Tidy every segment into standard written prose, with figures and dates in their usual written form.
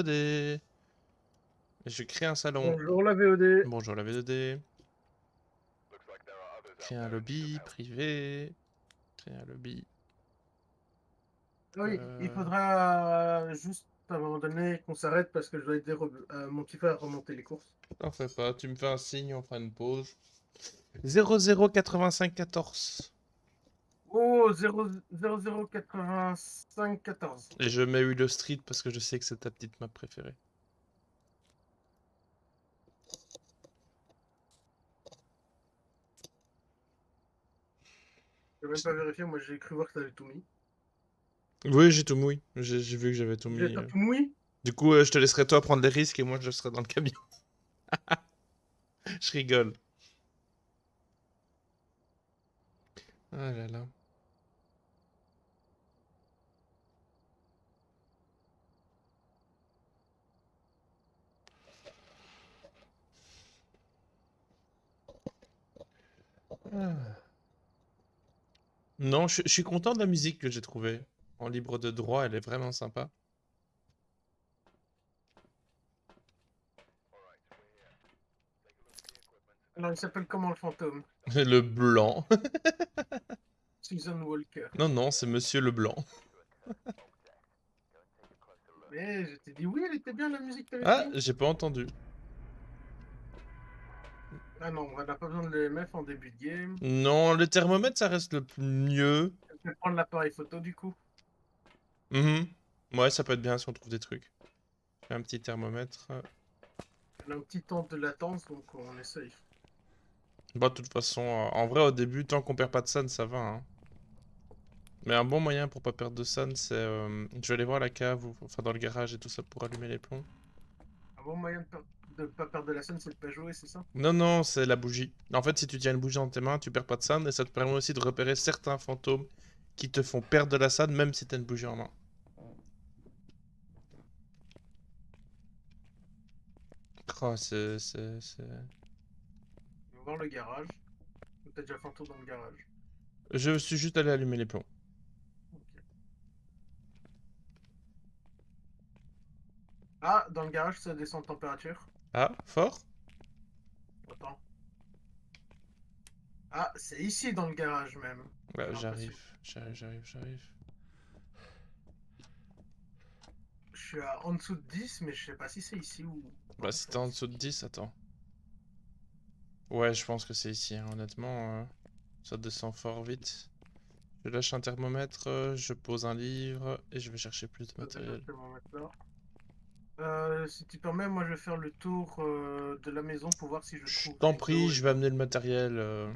VOD. Et je crée un salon. Bonjour la VOD. Bonjour la VOD. Créer un lobby privé. Créer un lobby. Oui, il faudra juste à un moment donné qu'on s'arrête parce que je dois aider mon petit frère à remonter les courses. T'en fais pas, tu me fais un signe, on fera une pause. 008514. Oh, 008514. Et je mets Willow Street parce que je sais que c'est ta petite map préférée. Je vais même pas vérifier, moi j'ai cru voir que t'avais tout mis. Oui, j'ai tout mouillé. J'ai vu que j'avais tout mis. T'as tout mouillé? Du coup, je te laisserai toi prendre les risques et moi je serai dans le camion. Je rigole. Ah là là. Ah. Non, je suis content de la musique que j'ai trouvée. En libre de droit, elle est vraiment sympa. Alors il s'appelle comment le fantôme? Le blanc. Susan Walker. Non, non, c'est Monsieur le Blanc. Mais je t'ai dit oui, elle était bien la musique que t'avais Ah, pris. j'ai pas entendu. Ah non, on n'a pas besoin de l'EMF en début de game. Non, le thermomètre, ça reste le mieux. Je vais prendre l'appareil photo du coup. Mhm. Ouais, ça peut être bien si on trouve des trucs. J'ai un petit thermomètre. Elle a un petit temps de latence donc on essaye. Bah, de toute façon, en vrai, au début, tant qu'on perd pas de sun, ça va, hein. Mais un bon moyen pour pas perdre de sun, c'est... je vais aller voir la cave, ou enfin dans le garage et tout ça pour allumer les plombs. Un bon moyen de pas perdre de la scène, c'est de pas jouer, c'est ça? Non, non, c'est la bougie. En fait, si tu tiens une bougie dans tes mains, tu perds pas de sun et ça te permet aussi de repérer certains fantômes qui te font perdre de la sun même si t'as une bougie en main. Oh, On va voir le garage. T'as déjà fait un tour dans le garage. Je suis juste allé allumer les plombs. Ok. Ah, dans le garage, ça descend de température. Ah, fort? Attends. Ah, c'est ici dans le garage même. Bah, J'ai j'arrive, l'impression. j'arrive. Je suis en dessous de 10, mais je sais pas si c'est ici ou Bah, pas en si t'es fait. en dessous de 10, attends. Ouais, je pense que c'est ici, hein, honnêtement. Ça descend fort vite. Je lâche un thermomètre, je pose un livre et je vais chercher plus de Ça, déjà, matériel. je vais m'en mettre là. Si tu permets, moi je vais faire le tour de la maison pour voir si je Je trouve t'en des prie, os je et vais tout. amener le matériel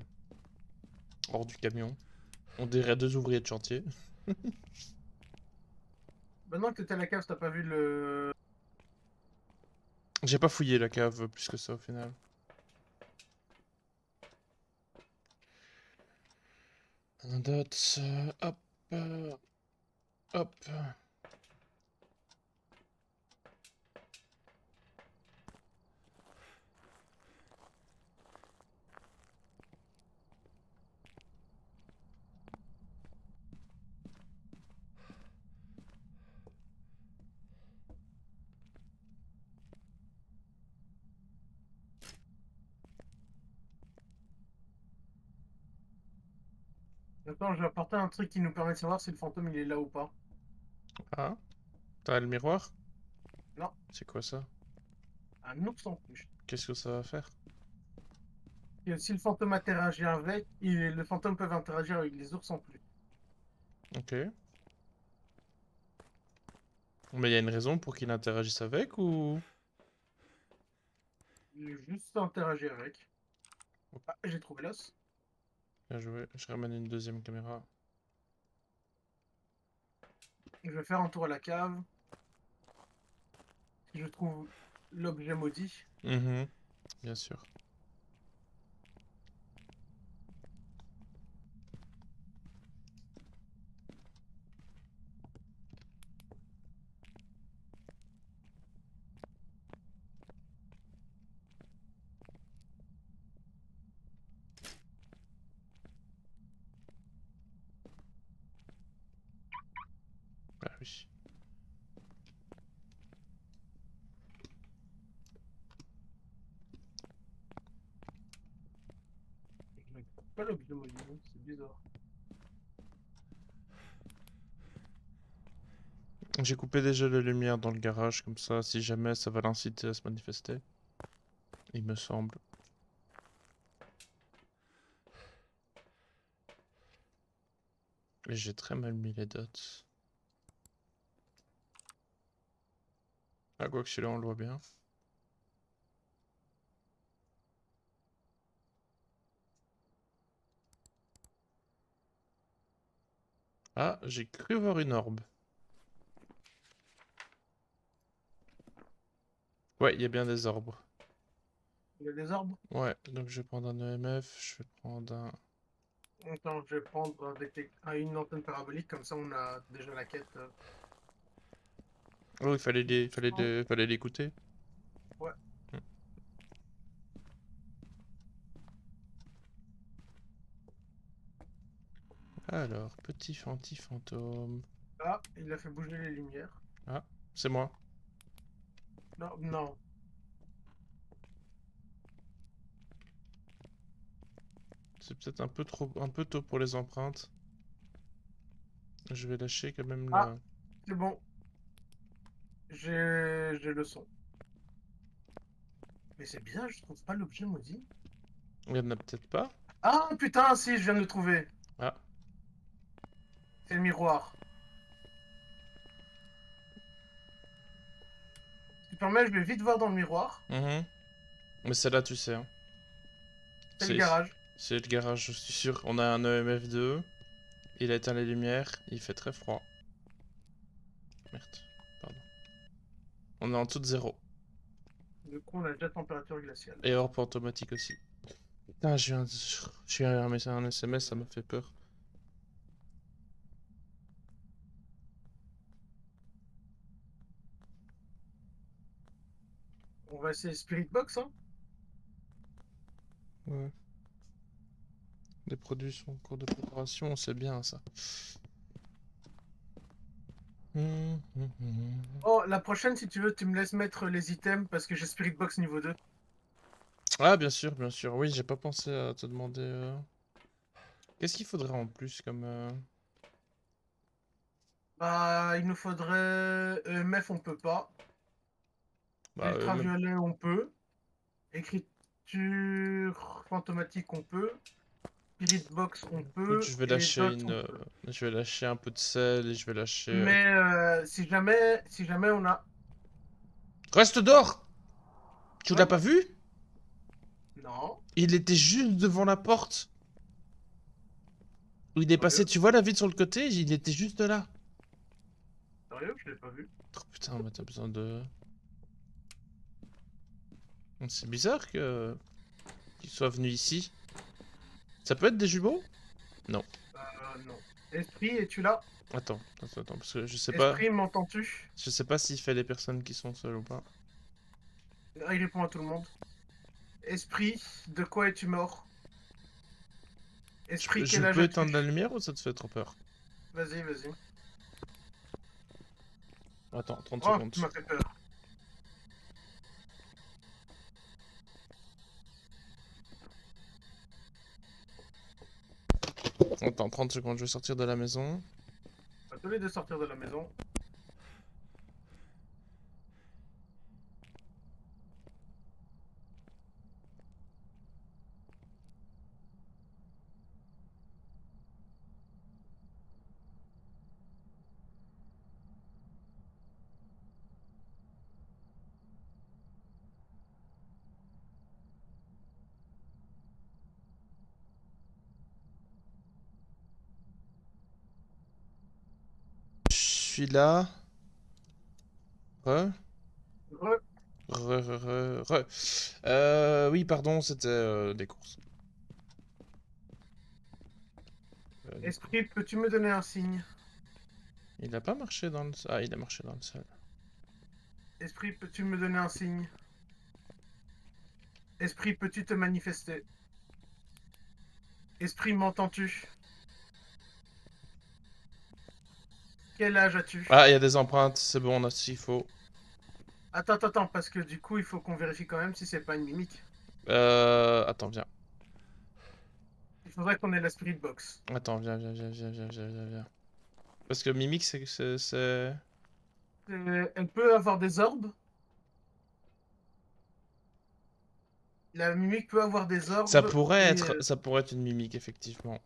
hors du camion. On dirait deux ouvriers de chantier. Maintenant que t'étais à la cave, t'as pas vu le. J'ai pas fouillé la cave plus que ça au final. Un dot, hop, hop. Maintenant, je vais apporter un truc qui nous permet de savoir si le fantôme il est là ou pas. Ah, t'as le miroir? Non, C'est quoi ça? un ours en plus. Qu'est-ce que ça va faire? Et si le fantôme interagit avec, le fantôme peut interagir avec les ours en plus. Ok. Mais il y a une raison pour qu'il interagisse avec ou... Il juste interagir avec. Ah, j'ai trouvé l'os. Bien joué, je ramène une deuxième caméra. Je vais faire un tour à la cave. Si je trouve l'objet maudit. Mhm, bien sûr. Ah oui. Pas l'objet maudit, hein, c'est bizarre. J'ai coupé déjà les lumières dans le garage, comme ça, si jamais ça va l'inciter à se manifester. Il me semble. Et j'ai très mal mis les dots. Ah, quoi que celui-là, on le voit bien. Ah, j'ai cru voir une orbe. Ouais, il y a bien des orbes. Il y a des arbres. Ouais, donc je vais prendre un EMF, je vais prendre un... Attends, je vais prendre une antenne parabolique, comme ça on a déjà la quête. Oh, fallait l'écouter. Ouais. Hmm. Alors, petit anti-fantôme. Ah, il a fait bouger les lumières. Ah, c'est moi. Non, non. C'est peut-être un peu tôt pour les empreintes. Je vais lâcher quand même Ah, la... c'est bon. J'ai le son. Mais c'est bizarre, je trouve pas l'objet maudit. Il y en a peut-être pas. Ah putain, si, je viens de le trouver. Ah. C'est le miroir. Si tu permets, je vais vite voir dans le miroir. Mhm. Mais c'est là, tu sais. Hein. C'est le C'est garage. c'est le garage, je suis sûr. On a un EMF2. Il a éteint les lumières. Il fait très froid. Merde. Pardon. On est en toute zéro. Du coup, on a déjà température glaciale. Et hors automatique aussi. Putain, j'ai eu un SMS, ça m'a fait peur. On va essayer Spirit Box, hein. Ouais. Les produits sont en cours de préparation, c'est bien ça. Oh, la prochaine, si tu veux, tu me laisses mettre les items parce que j'ai Spirit Box niveau 2. Ah, bien sûr, bien sûr. Oui, j'ai pas pensé à te demander. Qu'est-ce qu'il faudrait en plus comme. Bah, il nous faudrait EMF, on peut pas. Bah, même. Ultraviolet, on peut. Écriture fantomatique, on peut. Spirit Box, on Écoute, peut. Et Dots, on peut. je vais lâcher un peu de sel et je vais lâcher. Mais si jamais on a. Reste dehors! Tu Ouais, l'as pas vu? non, Il était juste devant la porte. Où il est passé, sérieux, tu vois la vitre sur le côté? Il était juste là. sérieux, je l'ai pas vu. Oh, putain, mais t'as besoin de. C'est bizarre que qu'il soit venu ici. Ça peut être des jumeaux? Non. Non. Esprit, es-tu là? Attends, parce que Esprit, m'entends-tu? je sais pas s'il fait les personnes qui sont seules ou pas. Ah, il répond à tout le monde. Esprit, de quoi es-tu mort? Esprit, Je quel âge peux éteindre la as-tu? lumière ou ça te fait trop peur? Vas-y, vas-y. Attends, 30 Oh, secondes. tu m'as fait peur. Attends, 30 secondes, je vais sortir de la maison. On va tous les deux sortir de la maison. Je suis là. Re. Re, Re. Oui, pardon, c'était des courses. Du coup. esprit, peux-tu me donner un signe? Il a pas marché dans le... Ah, il a marché dans le sol. Esprit, peux-tu me donner un signe? Esprit, peux-tu te manifester? Esprit, m'entends-tu? Quel âge as-tu? Ah, il y a des empreintes, c'est bon, on a ce qu'il faut. Attends, parce que du coup, il faut qu'on vérifie quand même si c'est pas une mimique. Attends, viens. faudrait qu'on ait la spirit box. Attends, viens. Parce que Mimic, c'est... Elle peut avoir des orbes. La mimique peut avoir des orbes et Ça pourrait être une Mimic, effectivement.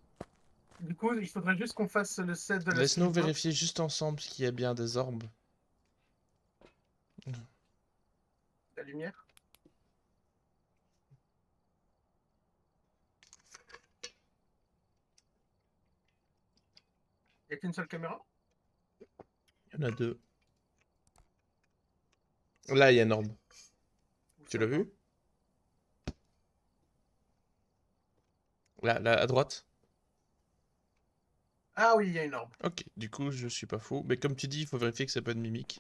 du coup, il faudrait juste qu'on fasse le set de la Laisse-nous spirit box. vérifier juste ensemble qu'il y a bien des orbes. La lumière. Il n'y a qu'une seule caméra? Il y en a deux. Là, il y a une orbe. Où Tu ça, l'as attends. vu? Là, à droite. Ah oui, il y a une orbe. Ok, du coup, je suis pas fou. Mais comme tu dis, il faut vérifier que c'est pas une Mimic.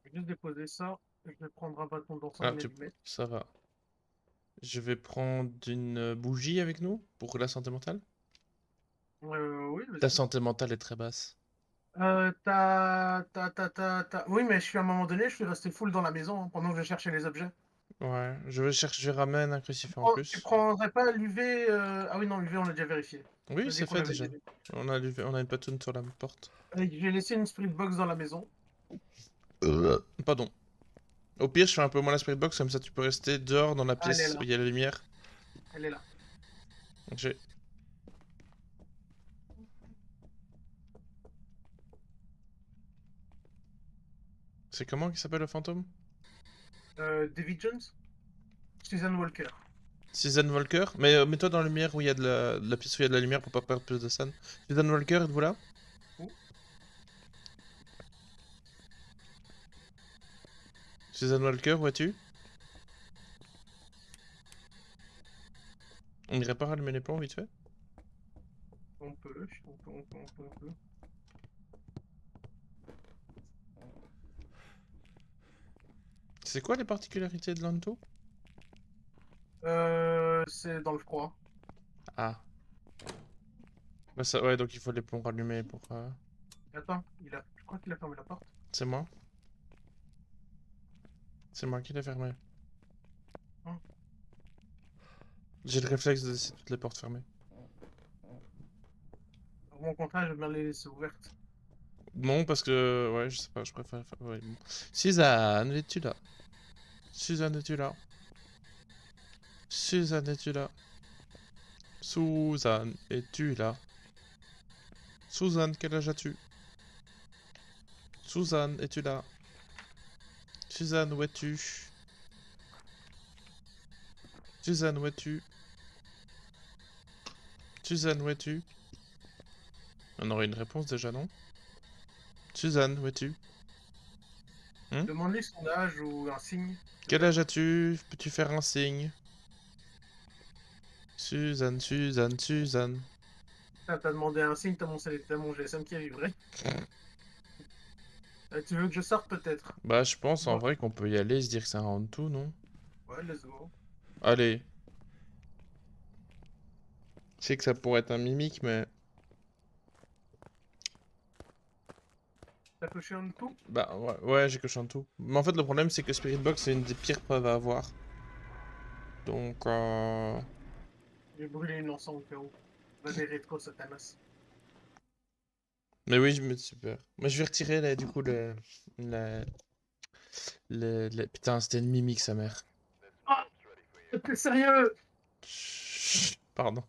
Je vais juste déposer ça. Je vais prendre un bâton d'encens et Ah, une allumette. ça va. Je vais prendre une bougie avec nous pour la santé mentale. Oui, Ta vas-y. santé mentale est très basse. Oui, mais je suis à un moment donné, je suis resté full dans la maison hein, pendant que je cherchais les objets. Ouais, je vais chercher, je ramène un crucifix en Tu plus. prendrais pas l'UV Ah oui, non, l'UV, on l'a déjà vérifié. Oui, On a dit c'est qu'on fait avait déjà. déjà. On a une patoune sur la porte. J'ai laissé une spirit box dans la maison. Pardon. Au pire, je fais un peu moins la spirit box, comme ça tu peux rester dehors dans la Ah, elle est pièce où là. il y a la lumière. Elle est là. J'ai- C'est comment qu'il s'appelle le fantôme? David Jones? Susan Walker. Susan Walker? Mais mets-toi dans la lumière où il y a de la pièce où il y a de la lumière pour pas perdre plus de scène. Susan Walker, êtes-vous là? Où? Susan Walker, où es-tu? On irait pas rallumer les plombs vite fait? On peut. C'est quoi les particularités de l'Anto? C'est dans le froid. Ah. Bah ça, ouais, donc il faut les plombs rallumés pour... Attends, je crois qu'il a fermé la porte. C'est moi? C'est moi qui l'ai fermé. Hein. J'ai le réflexe de laisser toutes les portes fermées. Au contraire, je vais bien les laisser ouvertes. Non, parce que... Ouais, je sais pas, je préfère... Ouais, bon. Suzanne, es-tu là? Suzanne, es-tu là? Suzanne, es-tu là? Suzanne, es-tu là? Suzanne, quel âge as-tu? Suzanne, es-tu là? Suzanne, où es-tu? Suzanne, où es-tu? Suzanne, où es-tu? On aurait une réponse déjà, non? Suzanne, où es-tu? Demande-lui son âge ou un signe. Quel Peut-être. âge as-tu? Peux-tu faire un signe? Suzanne, Suzanne, Suzanne. T'as demandé un signe, t'as mon GSM qui a vibré. Tu veux que je sorte peut-être? Bah, je pense en Bon, vrai qu'on peut y aller et se dire que c'est un round tout, non? ouais, let's go. Allez. Je sais que ça pourrait être un mimique, mais... T'as coché en tout? Bah, ouais, j'ai coché un tout. Mais en fait, le problème, c'est que Spirit Box, c'est une des pires preuves à avoir. Donc, J'ai brûlé une encens au cas où. Va des rétro Satanas. Mais oui, super. Mais je vais retirer, là, du coup, le... Putain, c'était une mimique, sa mère. Ah, t'es sérieux? Chut, pardon.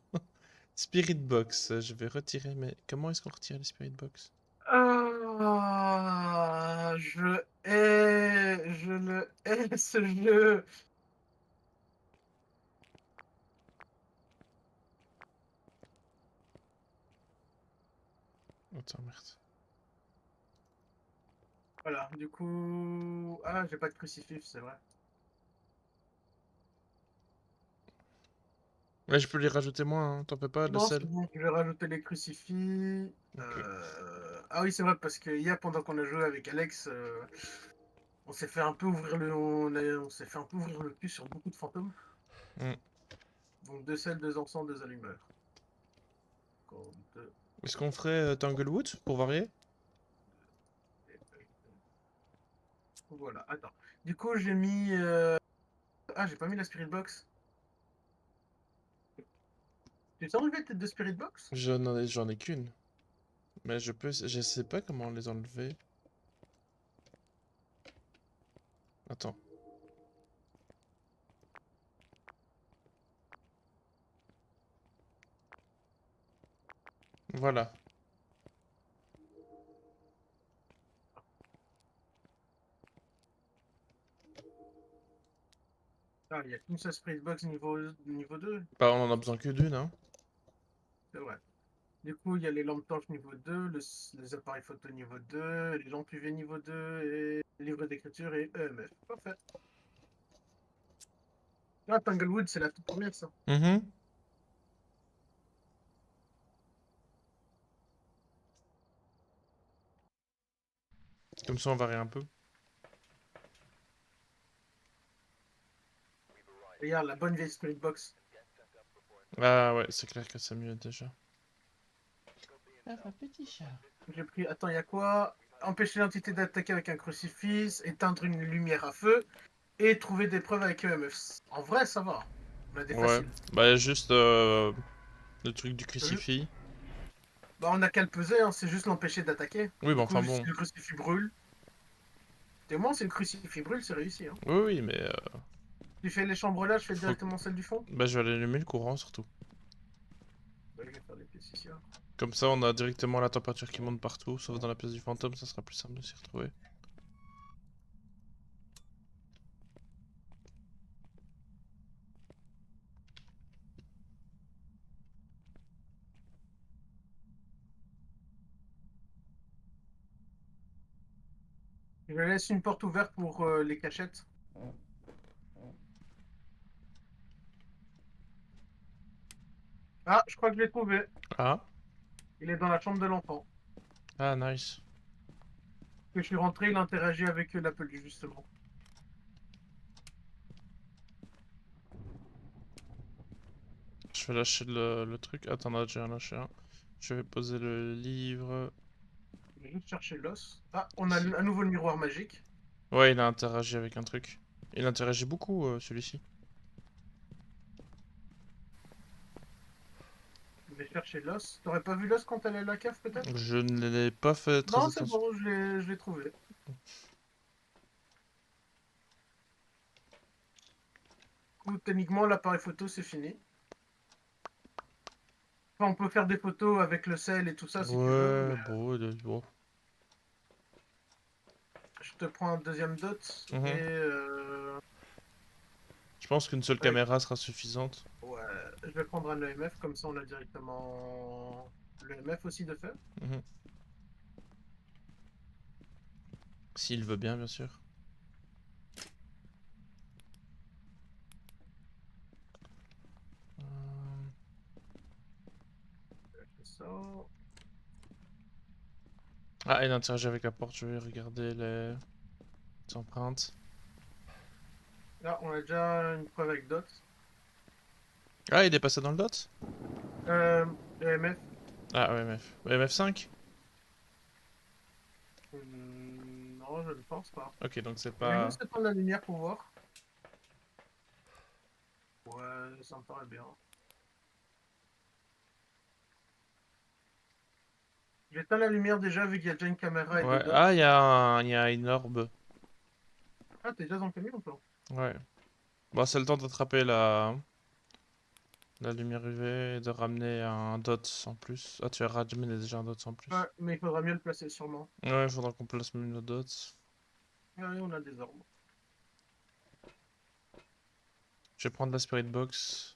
Spirit Box, je vais retirer, mais comment est-ce qu'on retire les Spirit Box? Ah, je le hais ce jeu. Attends, merde. Voilà, du coup. Ah, j'ai pas de crucifix, c'est vrai. Ouais, je peux les rajouter moi, hein, t'en fais pas, le Non, c'est sel. bon, je vais rajouter les crucifix. Ok. Ah oui, c'est vrai, parce que hier, pendant qu'on a joué avec Alex, on s'est fait un peu ouvrir on s'est fait un peu ouvrir le cul sur beaucoup de fantômes. Hmm. Donc deux sels, deux encens, deux allumeurs. Encore deux. Est-ce qu'on ferait Tanglewood, pour varier? Voilà, attends. Du coup, j'ai mis... Ah, j'ai pas mis la Spirit Box. Tu t'es enlevé tête de Spirit Box? J'en ai qu'une. Mais je sais pas comment les enlever. Attends. Voilà. Ah, il y a qu'une seule Spirit Box niveau 2. Bah, on en a besoin que d'une, hein. C'est vrai. Du coup, il y a les lampes torches niveau 2, les appareils photo niveau 2, les lampes UV niveau 2, et livre d'écriture et EMF. Parfait. Ah, Tanglewood, c'est la toute première, ça. Mhm. Comme ça, on varie un peu. Regarde, la bonne vieille Spirit Box. Ah ouais, c'est clair que c'est mieux déjà. Enfin, petit chat. J'ai pris... Attends, il y a quoi? Empêcher l'entité d'attaquer avec un crucifix, éteindre une lumière à feu, et trouver des preuves avec EMF. En vrai, ça va. On a des Ouais. faciles. Bah, y a juste le truc du Euh, crucifix. Bah, on a qu'à le peser, hein, c'est juste l'empêcher d'attaquer. Oui, bah Du enfin coup, si bon. le crucifix brûle, et moi, si le crucifix brûle, c'est réussi. Hein. Oui, oui, mais Tu fais les chambres là, je fais faut... directement celle du fond. Bah, je vais aller allumer le courant surtout. Bah, je vais faire des pièces ici. Hein. Comme ça, on a directement la température qui monte partout, sauf dans la pièce du fantôme, ça sera plus simple de s'y retrouver. Je laisse une porte ouverte pour les cachettes. Ah, je crois que je l'ai trouvé. Ah, Il est dans la chambre de l'enfant. ah, nice. Que je suis rentré, il interagit avec la peluche, justement. Je vais lâcher le truc. Attends, là, j'ai un lâché un. Je vais poser le livre. Je vais juste chercher l'os. Ah, on a Ici. à nouveau le miroir magique. Ouais, il a interagi avec un truc. Il interagit beaucoup, celui-ci. Je vais chercher l'os. T'aurais pas vu l'os quand t'allais à la cave, peut-être? Je ne l'ai pas fait très Non, c'est attention. bon, je l'ai trouvé. Du coup, techniquement, l'appareil photo, c'est fini. Enfin, on peut faire des photos avec le sel et tout ça, si tu veux, mais Ouais, bon, bon. je te prends un deuxième dot et... Mhm. Je pense qu'une seule avec... caméra sera suffisante. Ouais, je vais prendre un EMF, comme ça on a directement l'EMF aussi de fait. Mhm. S'il veut bien, bien sûr. Euh, Ça. Ah, il interagit avec la porte. Je vais regarder les empreintes. Là, on a déjà une preuve avec dot. Ah, il est passé dans le dot? EMF. Ah, OMF. OMF 5? Non, je ne pense pas. Ok, donc c'est Je vais pas... juste éteindre la lumière pour voir. Ouais, ça me paraît bien. J'éteins la lumière déjà vu qu'il y a déjà une caméra et deux Ouais. dots. Ah, il y a une orbe. Ah, t'es déjà dans le camion, toi? Ouais. Bon, c'est le temps d'attraper la lumière UV et de ramener un dot en plus. Ah, tu as ramené déjà un dot en Ouais, plus. mais il faudra mieux le placer sûrement. Ouais, il faudra qu'on place même le dot. Ouais, on a des ordres. Je vais prendre la spirit box.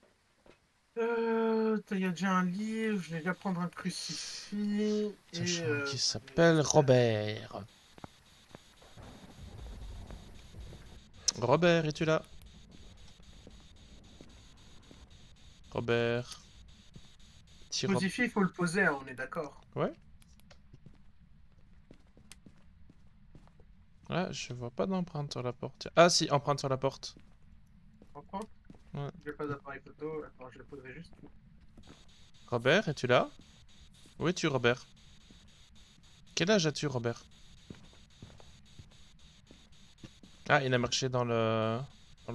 Il y a déjà un livre, je vais déjà prendre un crucifix et Sachant qu'il je vais s'appelle faire- Robert. Robert, es-tu là? Robert. Petit Rob... crucifix, il faut le poser, hein, on est d'accord. Ouais? Ah, je vois pas d'empreinte sur la porte. Ah si, empreinte sur la porte. Comprends? Ouais. J'ai pas d'appareil photo, attends, je le poserai juste. Robert, es-tu là? Où es-tu, Robert? Quel âge as-tu, Robert? Ah, il a marché dans le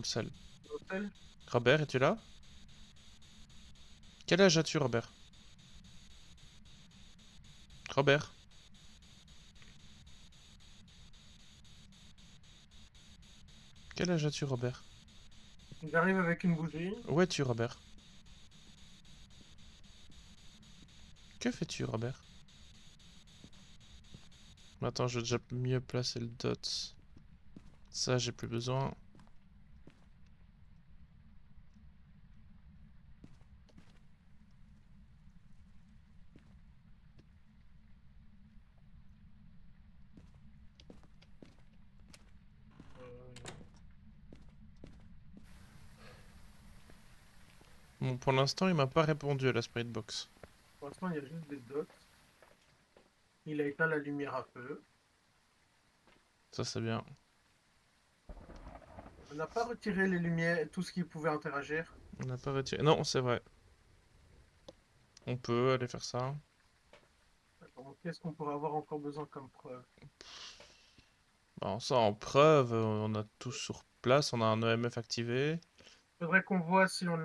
sel. L'hôtel. Robert, es-tu là? Quel âge as-tu, Robert? Robert? Quel âge as-tu, Robert? J'arrive avec une bougie. Où es-tu, Robert? Que fais-tu, Robert? Attends, je vais déjà mieux placer le dot. Ça, j'ai plus besoin. Euh, Bon, pour l'instant, il m'a pas répondu à la Spirit Box. pour l'instant, il y a juste des dots. Il a éteint la lumière à feu. Ça, c'est bien. On n'a pas retiré les lumières, tout ce qui pouvait interagir. On n'a pas retiré. Non, c'est vrai. On peut aller faire ça. Attends, qu'est-ce qu'on pourrait avoir encore besoin comme preuve? Bon, ça, en preuve, on a tout sur place. On a un EMF activé. Faudrait qu'on voit si on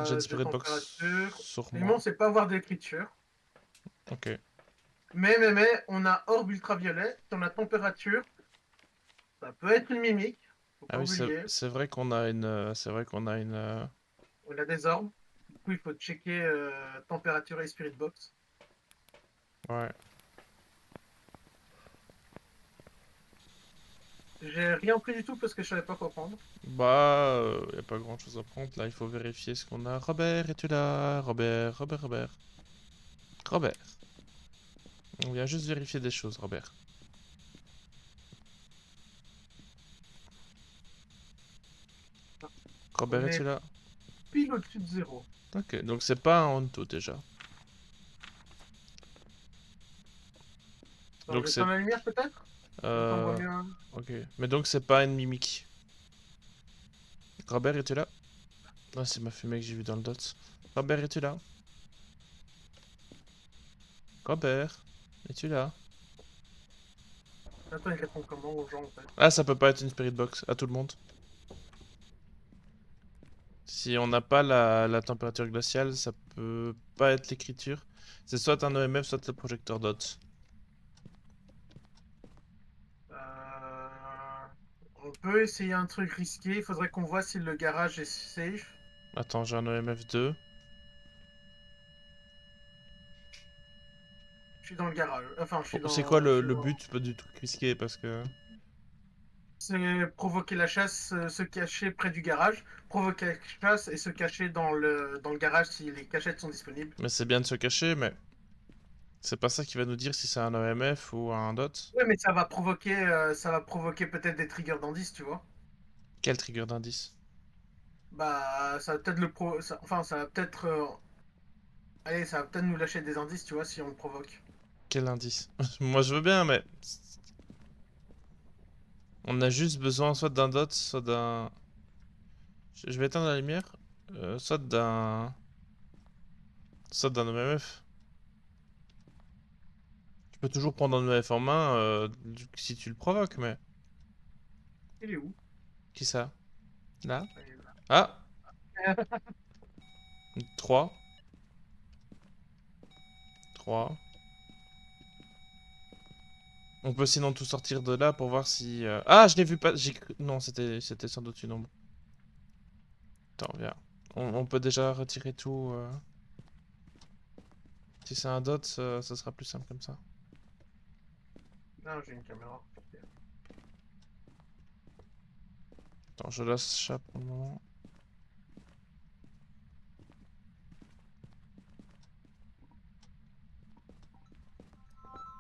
J'ai une a des Spirit Box températures. sur Mais on moi. sait pas avoir d'écriture. Ok. Mais, on a orbe ultraviolet. Si on a température, ça peut être une mimique. Faut Ah pas oui, c'est oublier. c'est vrai qu'on a une. C'est vrai qu'on a une. On a des orbes. Du coup, il faut checker température et spirit box. Ouais. J'ai rien pris du tout parce que je savais pas quoi prendre. Bah, y a pas grand chose à prendre. Là, il faut vérifier ce qu'on a. Robert, es-tu là? Robert, Robert, Robert. Robert. On vient juste vérifier des choses, Robert. Robert, On es-tu est là? pile au-dessus de zéro. Ok, donc c'est pas un Honto déjà. Alors, Donc j'éteins c'est. la lumière peut-être? Comme ça on voit Euh... mieux. Ok. Mais donc c'est pas une mimique. Robert, es-tu là? Ah, c'est ma fumée que j'ai vue dans le dot. Robert, es-tu là? Robert, es-tu là? Attends, il répond comment aux gens en fait? Ah, ça peut pas être une spirit box. À tout le monde. Si on n'a pas la température glaciale, ça peut pas être l'écriture. C'est soit un EMF, soit le projecteur dot. Euh, On peut essayer un truc risqué. Il faudrait qu'on voit si le garage est safe. Attends, j'ai un EMF 2. Je suis dans le garage. Enfin, je suis C'est quoi dans. le but pas du truc risqué parce que. C'est provoquer la chasse, se cacher près du garage, provoquer la chasse et se cacher dans le garage si les cachettes sont disponibles. Mais c'est bien de se cacher, mais c'est pas ça qui va nous dire si c'est un EMF ou un dot. Ouais, mais ça va provoquer peut-être des triggers d'indices, tu vois. Quel trigger d'indice? Bah, ça va peut-être enfin, ça va peut-être, allez, ça va peut-être nous lâcher des indices, tu vois, si on le provoque. Quel indice? Moi je veux bien, mais on a juste besoin soit d'un dot, soit d'un. Je vais éteindre la lumière. Soit d'un EMF. Tu peux toujours prendre un EMF en main si tu le provoques, mais. Il est où? Qui ça? Là? Ah, il est là. Ah! 3. 3. On peut sinon tout sortir de là pour voir si. Ah, je l'ai vu pas. Non, c'était sans doute une ombre. Attends, viens. On peut déjà retirer tout. Si c'est un dot, ça sera plus simple comme ça. Non, j'ai une caméra. Ok. Attends, je laisse chat pour le moment.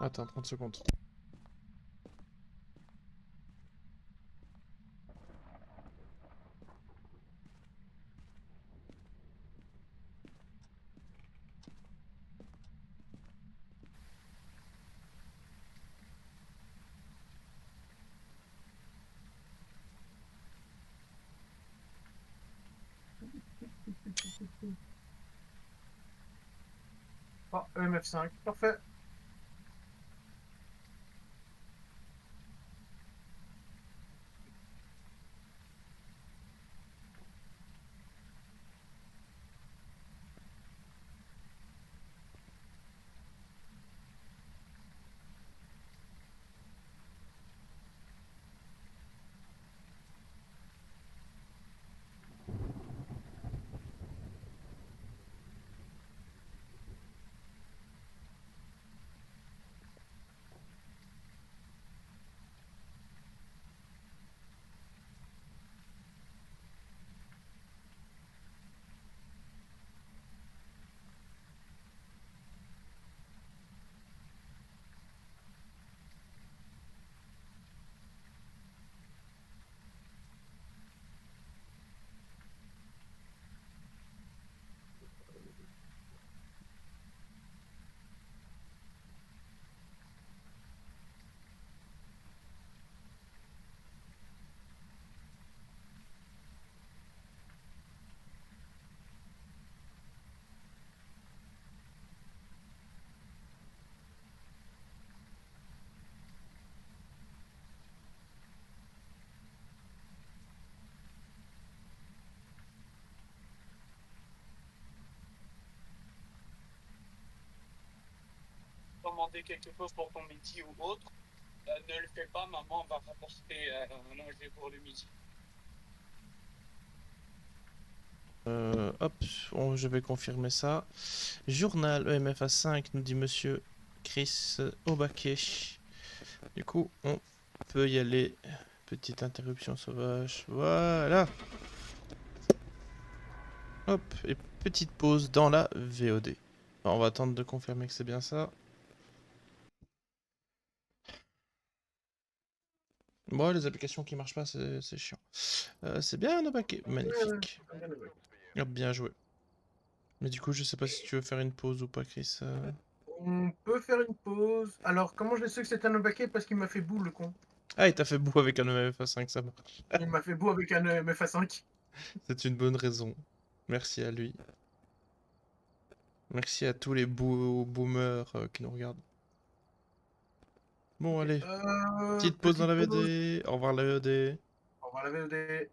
Attends, 30 secondes. Oh, EMF5, parfait. commander quelque chose pour ton midi ou autre, ne le fais pas, maman va rapporter à manger pour le midi. Hop, je vais confirmer ça. Journal EMF à 5, nous dit monsieur Chris Obaké. Du coup, on peut y aller. Petite interruption sauvage. Voilà. Hop, et petite pause dans la VOD. Alors, on va attendre de confirmer que c'est bien ça. Bon, les applications qui marchent pas, c'est chiant. C'est bien, Obaké. Magnifique. Hop, bien joué. Mais du coup, je sais pas si tu veux faire une pause ou pas, Chris. On peut faire une pause. Alors, comment je sais que c'est un Obake? Parce qu'il m'a fait boue, le con. Ah, il t'a fait bout avec un EMF à 5, ça marche. Il m'a fait boue avec un MFA5. C'est une bonne raison. Merci à lui. Merci à tous les boomers qui nous regardent. Bon, allez. Petite pause dans Petite la pause. VD. Au revoir la VOD. Au revoir la VOD.